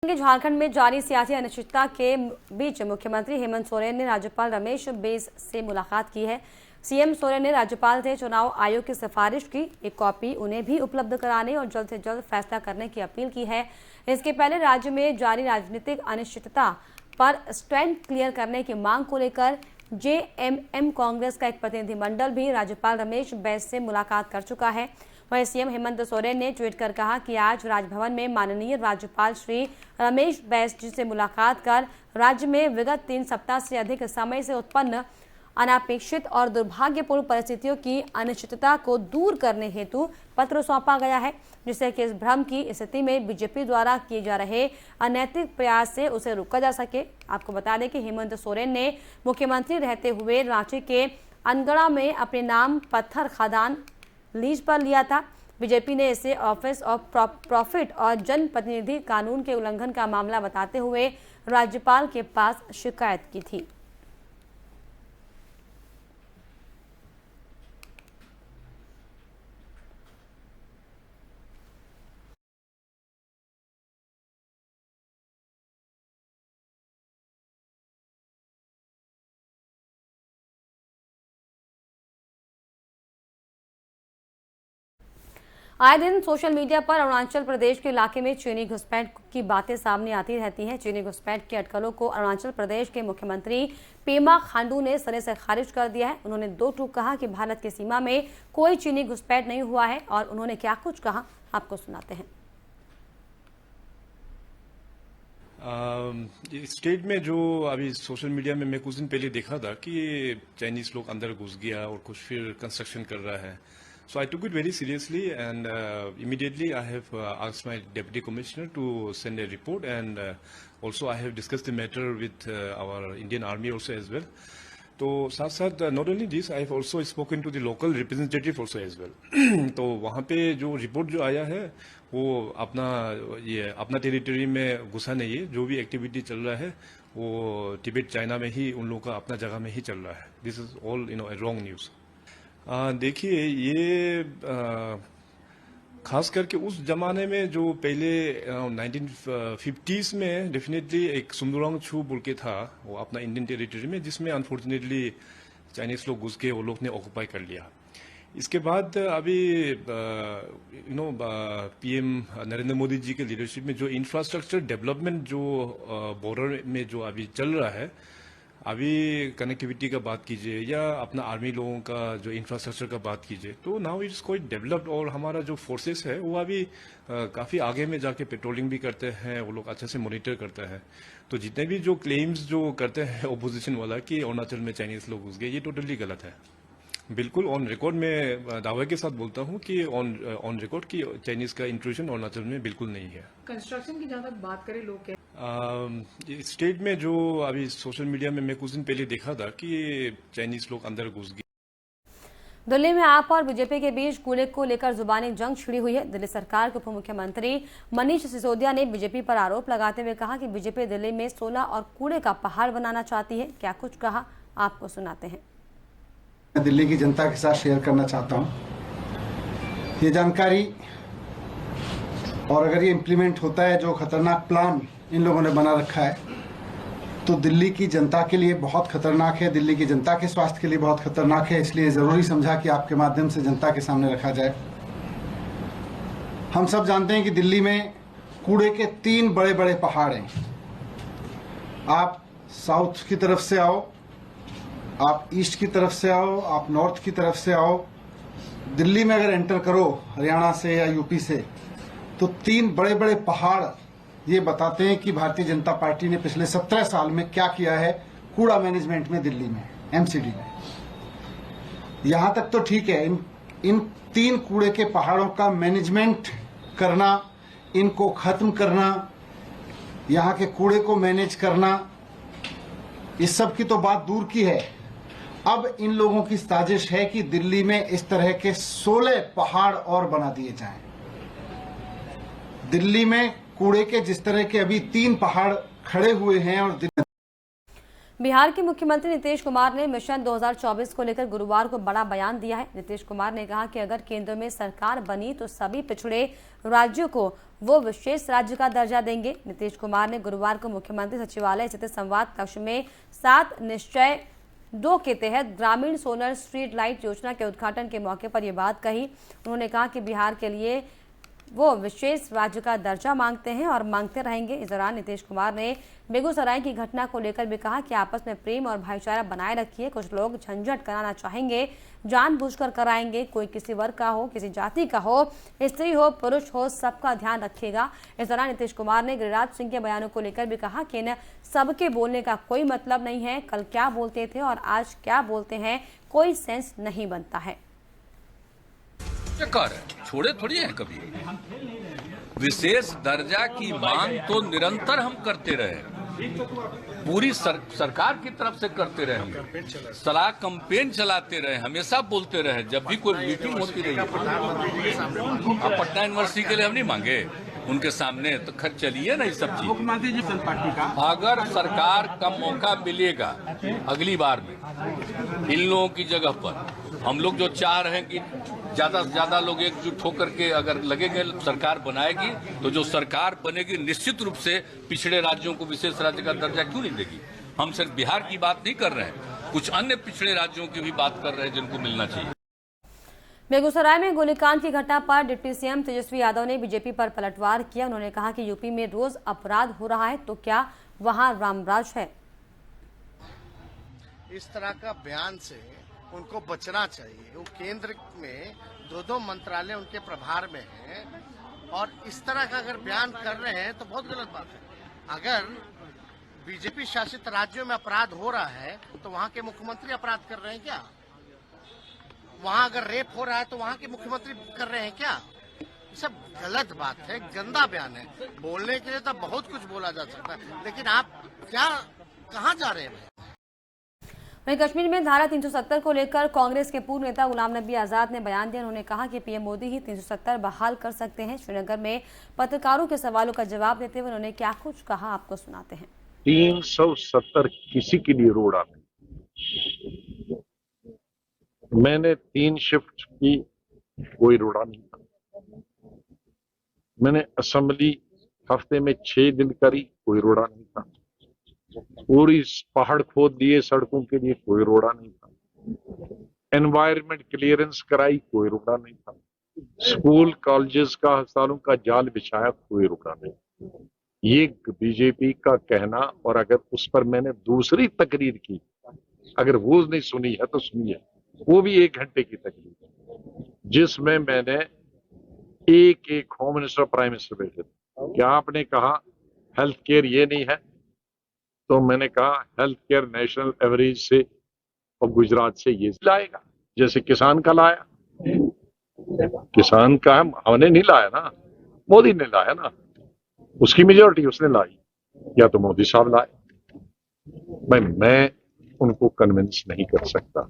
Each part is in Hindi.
झारखंड में जारी सियासी अनिश्चितता के बीच मुख्यमंत्री हेमंत सोरेन ने राज्यपाल रमेश बैस से मुलाकात की है। सीएम सोरेन ने राज्यपाल से चुनाव आयोग की सिफारिश की एक कॉपी उन्हें भी उपलब्ध कराने और जल्द से जल्द फैसला करने की अपील की है। इसके पहले राज्य में जारी राजनीतिक अनिश्चितता पर स्टैंड क्लियर करने की मांग को लेकर जेएमएम कांग्रेस का एक प्रतिनिधिमंडल भी राज्यपाल रमेश बैस से मुलाकात कर चुका है। वहीं सीएम हेमंत सोरेन ने ट्वीट कर कहा कि आज राजभवन में माननीय राज्यपाल श्री रमेश बैस जी से मुलाकात कर राज्य में विगत 3 सप्ताह से अधिक समय से उत्पन्न अनापेक्षित और दुर्भाग्यपूर्ण परिस्थितियों की अनिश्चितता को दूर करने हेतु पत्र सौंपा गया है, जिससे कि इस भ्रम की स्थिति में बीजेपी द्वारा किए जा रहे अनैतिक प्रयास से उसे रोका जा सके। आपको बता दें कि हेमंत सोरेन ने मुख्यमंत्री रहते हुए रांची के अनगढ़ा में अपने नाम पत्थर खदान लीज पर लिया था। बीजेपी ने इसे ऑफिस ऑफ प्रॉफिट और जनप्रतिनिधि कानून के उल्लंघन का मामला बताते हुए राज्यपाल के पास शिकायत की थी। आए दिन सोशल मीडिया पर अरुणाचल प्रदेश के इलाके में चीनी घुसपैठ की बातें सामने आती रहती हैं। चीनी घुसपैठ की अटकलों को अरुणाचल प्रदेश के मुख्यमंत्री पेमा खांडू ने सिरे से खारिज कर दिया है। उन्होंने दो टूक कहा कि भारत की सीमा में कोई चीनी घुसपैठ नहीं हुआ है और उन्होंने क्या कुछ कहा आपको सुनाते हैं। स्टेट में जो अभी सोशल मीडिया में मैं कुछ दिन पहले देखा था कि चाइनीज लोग अंदर घुस गया और कुछ फिर कंस्ट्रक्शन कर रहा है। So I took it very seriously and immediately I have asked my deputy commissioner to send a report and also I have discussed the matter with our Indian Army also as well. तो साथ साथ not only this I have also spoken to the local representative also as well. तो वहाँ पे जो रिपोर्ट जो आया है वो अपना टेरिटरी में घुसा नहीं है। जो भी एक्टिविटी चल रहा है वो तिब्बत चाइना में ही उन लोगों का अपना जगह में ही चल रहा है। This is all wrong news. देखिए ये खास करके उस जमाने में जो पहले 1950s में डेफिनेटली एक सुमदुरांग छू बोल के था वो अपना इंडियन टेरिटरी में, जिसमें अनफॉर्चुनेटली चाइनीज लोग घुस के वो लोग ने ऑक्यूपाई कर लिया। इसके बाद अभी पीएम नरेंद्र मोदी जी के लीडरशिप में जो इंफ्रास्ट्रक्चर डेवलपमेंट जो बॉर्डर में जो अभी चल रहा है, अभी कनेक्टिविटी का बात कीजिए या अपना आर्मी लोगों का जो इंफ्रास्ट्रक्चर का बात कीजिए, तो नाउ इट्स क्वाइट डेवलप्ड और हमारा जो फोर्सेस है वो अभी काफ़ी आगे में जाके पेट्रोलिंग भी करते हैं, वो लोग अच्छे से मॉनिटर करते हैं। तो जितने भी जो क्लेम्स जो करते हैं ओपोजिशन वाला कि अरुणाचल में चाइनीज लोग घुस गए, ये टोटली गलत है। बिल्कुल ऑन रिकॉर्ड में दावे के साथ बोलता हूँ कि ऑन रिकॉर्ड की चाइनीज का इंट्रूजन अरुणाचल में बिल्कुल नहीं है। कंस्ट्रक्शन की जहाँ तक बात करें लोग क्या स्टेट में जो अभी सोशल मीडिया में मैं कुछ दिन पहले देखा था कि चाइनीज लोग अंदर घुस गए। दिल्ली में आप और बीजेपी के बीच कूड़े को लेकर जुबानी जंग छिड़ी हुई है। दिल्ली सरकार के उप मुख्यमंत्री मनीष सिसोदिया ने बीजेपी पर आरोप लगाते हुए कहा कि बीजेपी दिल्ली में सोना और कूड़े का पहाड़ बनाना चाहती है। क्या कुछ कहा आपको सुनाते हैं। मैं दिल्ली की जनता के साथ शेयर करना चाहता हूं ये जानकारी, और अगर ये इम्प्लीमेंट होता है जो खतरनाक प्लान इन लोगों ने बना रखा है तो दिल्ली की जनता के लिए बहुत खतरनाक है, दिल्ली की जनता के स्वास्थ्य के लिए बहुत खतरनाक है। इसलिए जरूरी समझा कि आपके माध्यम से जनता के सामने रखा जाए। हम सब जानते हैं कि दिल्ली में कूड़े के 3 बड़े बड़े पहाड़ हैं। आप साउथ की तरफ से आओ, आप ईस्ट की तरफ से आओ, आप नॉर्थ की तरफ से आओ, दिल्ली में अगर एंटर करो हरियाणा से या यूपी से, तो 3 बड़े बड़े पहाड़ ये बताते हैं कि भारतीय जनता पार्टी ने पिछले 17 साल में क्या किया है कूड़ा मैनेजमेंट में दिल्ली में, एमसीडी में। यहां तक तो ठीक है, इन 3 कूड़े के पहाड़ों का मैनेजमेंट करना, इनको खत्म करना, यहां के कूड़े को मैनेज करना, इस सब की तो बात दूर की है। अब इन लोगों की साजिश है कि दिल्ली में इस तरह के 16 पहाड़ और बना दिए जाएं। दिल्ली में कूड़े के जिस तरह के अभी 3 पहाड़ खड़े हुए हैं और बिहार के मुख्यमंत्री नीतीश कुमार ने मिशन 2024 को लेकर गुरुवार को बड़ा बयान दिया है। नीतीश कुमार ने कहा कि अगर केंद्र में सरकार बनी तो सभी पिछड़े राज्यों को वो विशेष राज्य का दर्जा देंगे। नीतीश कुमार ने गुरुवार को मुख्यमंत्री सचिवालय स्थित संवाद कक्ष में 7 निश्चय 2 के तहत ग्रामीण सोलर स्ट्रीट लाइट योजना के उद्घाटन के मौके पर यह बात कही। उन्होंने कहा कि बिहार के लिए वो विशेष राज्य का दर्जा मांगते हैं और मांगते रहेंगे। इस दौरान नीतीश कुमार ने बेगूसराय की घटना को लेकर भी कहा कि आपस में प्रेम और भाईचारा बनाए रखिए। कुछ लोग झंझट कराना चाहेंगे, जानबूझकर कराएंगे। कोई किसी वर्ग का हो, किसी जाति का हो, स्त्री हो, पुरुष हो, सबका ध्यान रखिएगा। इस दौरान नीतीश कुमार ने गिरिराज सिंह के बयानों को लेकर भी कहा कि इन सबके बोलने का कोई मतलब नहीं है। कल क्या बोलते थे और आज क्या बोलते हैं, कोई सेंस नहीं बनता है। छोड़े थोड़ी हैं कभी। विशेष दर्जा की मांग तो निरंतर हम करते रहे, पूरी सरकार की तरफ से करते रहे, सलाह कैंपेन चलाते रहे, हमेशा बोलते रहे। जब भी कोई मीटिंग होती रही, अब पटना यूनिवर्सिटी के लिए हम नहीं मांगे उनके सामने, तो खैर चलिए ना ये सब चीज। मुख्यमंत्री जी पार्टी का अगर सरकार का मौका मिलेगा अगली बार में इन लोगों की जगह पर, हम लोग जो चाह रहे हैं कि ज्यादा से ज्यादा लोग एकजुट होकर के अगर लगेंगे सरकार बनाएगी, तो जो सरकार बनेगी निश्चित रूप से पिछड़े राज्यों को विशेष राज्य का दर्जा क्यों नहीं देगी। हम सिर्फ बिहार की बात नहीं कर रहे हैं, कुछ अन्य पिछड़े राज्यों की भी बात कर रहे हैं जिनको मिलना चाहिए। बेगूसराय में गोलीकांड की घटना पर डिप्टी सीएम तेजस्वी यादव ने बीजेपी पर पलटवार किया। उन्होंने कहा कि यूपी में रोज अपराध हो रहा है, तो क्या वहां रामराज है। इस तरह का बयान से उनको बचना चाहिए। वो केंद्र में 2 मंत्रालय उनके प्रभार में हैं और इस तरह का अगर बयान कर रहे हैं तो बहुत गलत बात है। अगर बीजेपी शासित राज्यों में अपराध हो रहा है तो वहां के मुख्यमंत्री अपराध कर रहे हैं क्या? वहां अगर रेप हो रहा है तो वहां के मुख्यमंत्री कर रहे हैं क्या? ये सब गलत बात है, गंदा बयान है। बोलने के लिए तो बहुत कुछ बोला जा सकता है, लेकिन आप क्या कहाँ जा रहे हैं? वहीं कश्मीर में धारा 370 को लेकर कांग्रेस के पूर्व नेता गुलाम नबी आजाद ने बयान दिया। उन्होंने कहा कि पीएम मोदी ही 370 बहाल कर सकते हैं। श्रीनगर में पत्रकारों के सवालों का जवाब देते हुए उन्होंने क्या कुछ कहा, आपको सुनाते हैं। 370 किसी के लिए रोड़ा नहीं। मैंने 3 शिफ्ट की, कोई रोड़ा नहीं था। मैंने असेंबली हफ्ते में 6 दिन करी, कोई रोड़ा नहीं था। पूरी पहाड़ खोद दिए सड़कों के लिए, कोई रोड़ा नहीं था। एनवायरमेंट क्लियरेंस कराई, कोई रोड़ा नहीं था। स्कूल कॉलेजेस का अस्पतालों का जाल बिछाया, कोई रोड़ा नहीं। ये बीजेपी का कहना, और अगर उस पर मैंने दूसरी तकरीर की, अगर वो नहीं सुनी है तो सुनिए, वो भी 1 घंटे की तकरीर जिसमें मैंने एक होम मिनिस्टर प्राइम मिनिस्टर बैठे थे। क्या आपने कहा हेल्थ केयर ये नहीं है, तो मैंने कहा हेल्थ केयर नेशनल एवरेज से और गुजरात से ये लाएगा, जैसे किसान का लाया। किसान का हमने नहीं लाया ना, मोदी ने लाया ना, उसकी मेजोरिटी उसने लाई, या तो मोदी साहब लाए। भाई मैं उनको कन्विंस नहीं कर सकता।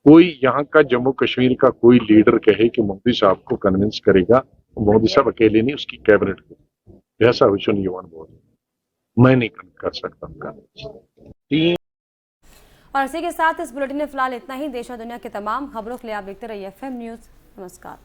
कोई यहाँ का जम्मू कश्मीर का कोई लीडर कहे कि मोदी साहब को कन्विंस करेगा, मोदी साहब अकेले नहीं, उसकी कैबिनेट को, जैसा विचुन युवान बोल, मैं नहीं कर सकता उनका। और इसी के साथ इस बुलेटिन में फिलहाल इतना ही। देश और दुनिया के तमाम खबरों के लिए आप देखते रहिए FM न्यूज। नमस्कार।